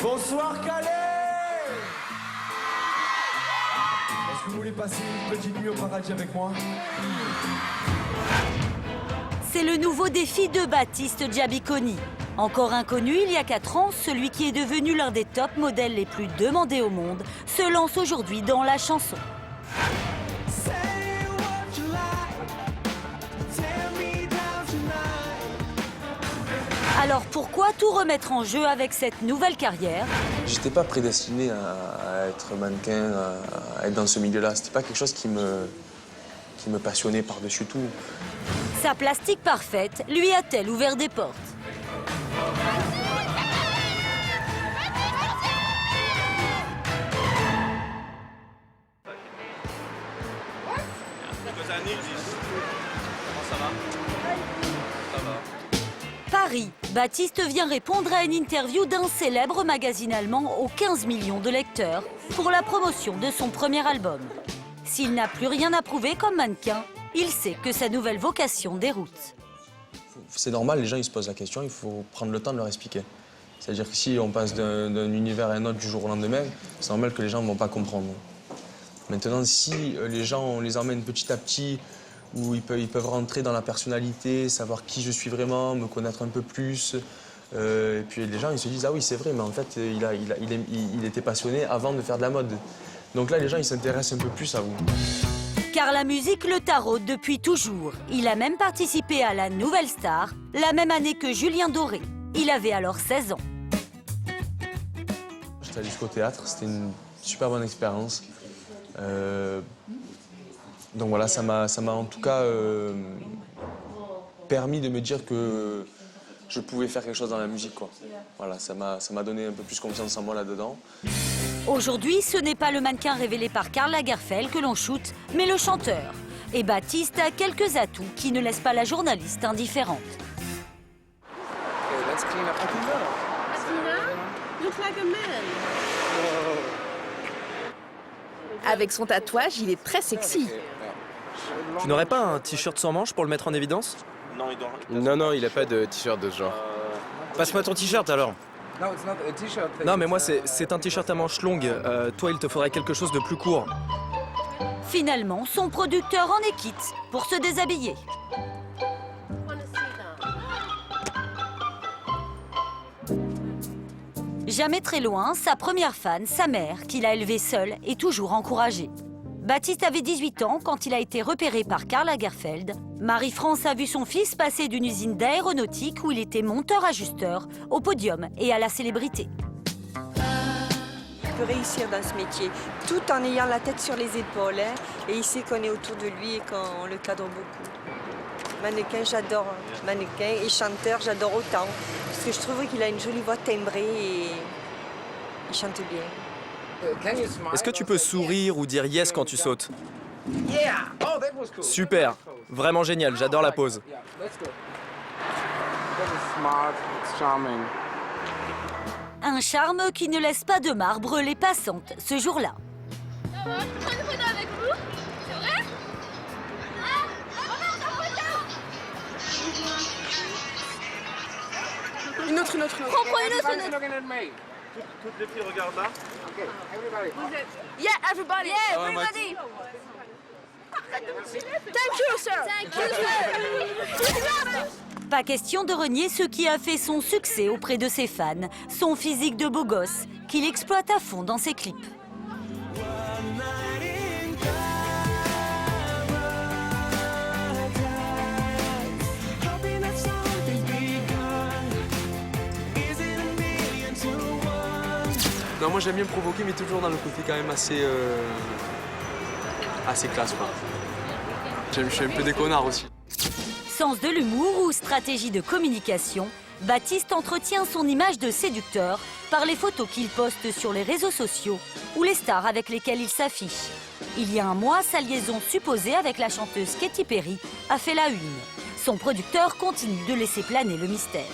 Bonsoir Calais. Est-ce que vous voulez passer une petite nuit au paradis avec moi? C'est le nouveau défi de Baptiste Giabiconi. Encore inconnu il y a 4 ans, celui qui est devenu l'un des top modèles les plus demandés au monde se lance aujourd'hui dans la chanson. Alors pourquoi tout remettre en jeu avec cette nouvelle carrière? J'étais pas prédestiné à être mannequin, à être dans ce milieu-là. C'était pas quelque chose qui me passionnait par-dessus tout. Sa plastique parfaite lui a-t-elle ouvert des portes? Paris, Baptiste vient répondre à une interview d'un célèbre magazine allemand aux 15 millions de lecteurs pour la promotion de son premier album. S'il n'a plus rien à prouver comme mannequin, il sait que sa nouvelle vocation déroute. C'est normal, les gens ils se posent la question, il faut prendre le temps de leur expliquer. C'est-à-dire que si on passe d'un univers à un autre du jour au lendemain, c'est normal que les gens ne vont pas comprendre. Maintenant, si les gens, on les emmène petit à petit, où ils peuvent rentrer dans la personnalité, savoir qui je suis vraiment, me connaître un peu plus. Et puis les gens ils se disent « Ah oui, c'est vrai, mais en fait, il était passionné avant de faire de la mode. » Donc là, les gens ils s'intéressent un peu plus à vous. Car la musique le taraude depuis toujours. Il a même participé à La Nouvelle Star, la même année que Julien Doré. Il avait alors 16 ans. J'étais allé jusqu'au théâtre, c'était une super bonne expérience. Donc voilà, ça m'a en tout cas permis de me dire que je pouvais faire quelque chose dans la musique, quoi. Voilà, ça m'a donné un peu plus confiance en moi là-dedans. Aujourd'hui, ce n'est pas le mannequin révélé par Karl Lagerfeld que l'on shoot, mais le chanteur. Et Baptiste a quelques atouts qui ne laissent pas la journaliste indifférente. Avec son tatouage, il est très sexy. Tu n'aurais pas un t-shirt sans manches pour le mettre en évidence? Non, il a pas de t-shirt de ce genre. Passe-moi ton t-shirt alors. Non, mais moi, c'est un t-shirt à manches longues. Toi, il te faudrait quelque chose de plus court. Finalement, son producteur en est quitte pour se déshabiller. Jamais très loin, sa première fan, sa mère, qu'il a élevée seule et toujours encouragée. Baptiste avait 18 ans quand il a été repéré par Karl Lagerfeld. Marie-France a vu son fils passer d'une usine d'aéronautique où il était monteur-ajusteur au podium et à la célébrité. Il peut réussir dans ce métier, tout en ayant la tête sur les épaules. Hein, et il sait qu'on est autour de lui et qu'on le cadre beaucoup. Mannequin, j'adore. Mannequin et chanteur, j'adore autant. Parce que je trouve qu'il a une jolie voix timbrée et il chante bien. Est-ce que tu peux sourire ou dire yes quand tu sautes? Super, vraiment génial, j'adore la pose. Un charme qui ne laisse pas de marbre les passantes ce jour-là. Je peux prendre une photo avec vous? C'est vrai? Une autre. Prends une autre. Toutes les filles regardent là. Yeah, everybody. Yeah, everybody. Thank you, sir. Thank you, sir. Pas question de renier ce qui a fait son succès auprès de ses fans, son physique de beau gosse, qu'il exploite à fond dans ses clips. Non, moi j'aime bien me provoquer, mais toujours dans le côté quand même assez classe, quoi. Je suis un peu déconnard aussi. Sens de l'humour ou stratégie de communication, Baptiste entretient son image de séducteur par les photos qu'il poste sur les réseaux sociaux ou les stars avec lesquelles il s'affiche. Il y a un mois, sa liaison supposée avec la chanteuse Katy Perry a fait la une. Son producteur continue de laisser planer le mystère.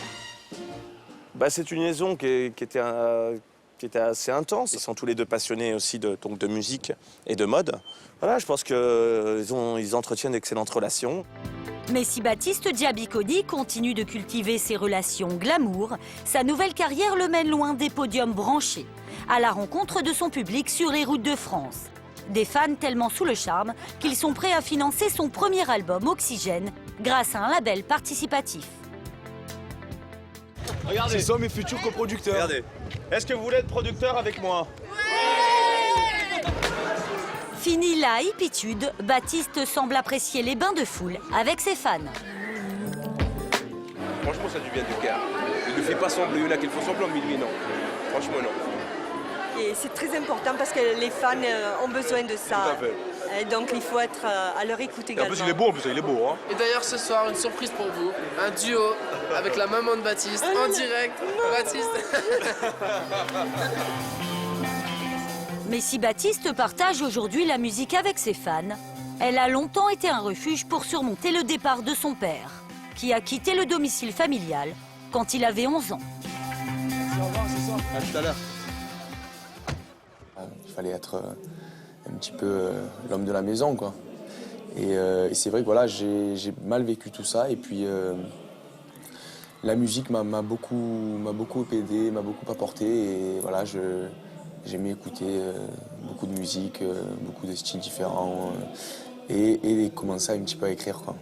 C'est une liaison qui était assez intense. Ils sont tous les deux passionnés aussi de musique et de mode. Voilà, je pense qu'ils entretiennent d'excellentes relations. Mais si Baptiste Diabiconi continue de cultiver ses relations glamour, sa nouvelle carrière le mène loin des podiums branchés, à la rencontre de son public sur les routes de France. Des fans tellement sous le charme qu'ils sont prêts à financer son premier album Oxygène grâce à un label participatif. Regardez, ce sont mes futurs coproducteurs. Regardez. Est-ce que vous voulez être producteur avec moi? Fini la hippitude, Baptiste semble apprécier les bains de foule avec ses fans. Franchement, ça a du bien du cœur. Il ne fait pas semblant, il y en a qui font semblant, mais lui, non. Franchement, non. Et c'est très important parce que les fans ont besoin de ça. Tout à fait. Et donc il faut être à leur écoute également. En plus, il est beau, hein. Et d'ailleurs, ce soir, une surprise pour vous. Un duo avec la maman de Baptiste, en direct. Baptiste. Mais si Baptiste partage aujourd'hui la musique avec ses fans, elle a longtemps été un refuge pour surmonter le départ de son père, qui a quitté le domicile familial quand il avait 11 ans. À tout à l'heure. Il fallait être un petit peu l'homme de la maison, quoi. Et c'est vrai que voilà, j'ai mal vécu tout ça. Et puis la musique m'a beaucoup aidé, m'a beaucoup apporté. Et voilà, j'aimais écouter beaucoup de musique, beaucoup de styles différents. Et commencer un petit peu à écrire, quoi.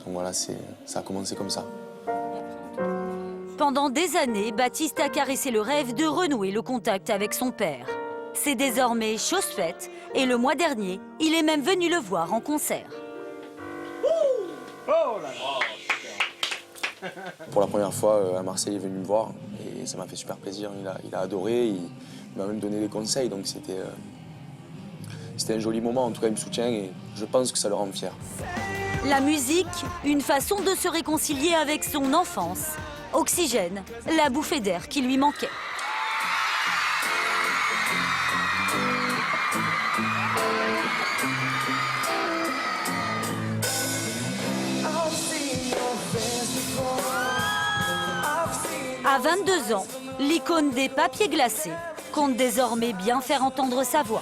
Donc voilà, ça a commencé comme ça. Pendant des années, Baptiste a caressé le rêve de renouer le contact avec son père. C'est désormais chose faite et le mois dernier, il est même venu le voir en concert. Pour la première fois, à Marseille, il est venu me voir et ça m'a fait super plaisir. Il a adoré, il m'a même donné des conseils, donc c'était un joli moment. En tout cas, il me soutient et je pense que ça le rend fier. La musique, une façon de se réconcilier avec son enfance. Oxygène, la bouffée d'air qui lui manquait. À 22 ans, l'icône des papiers glacés compte désormais bien faire entendre sa voix.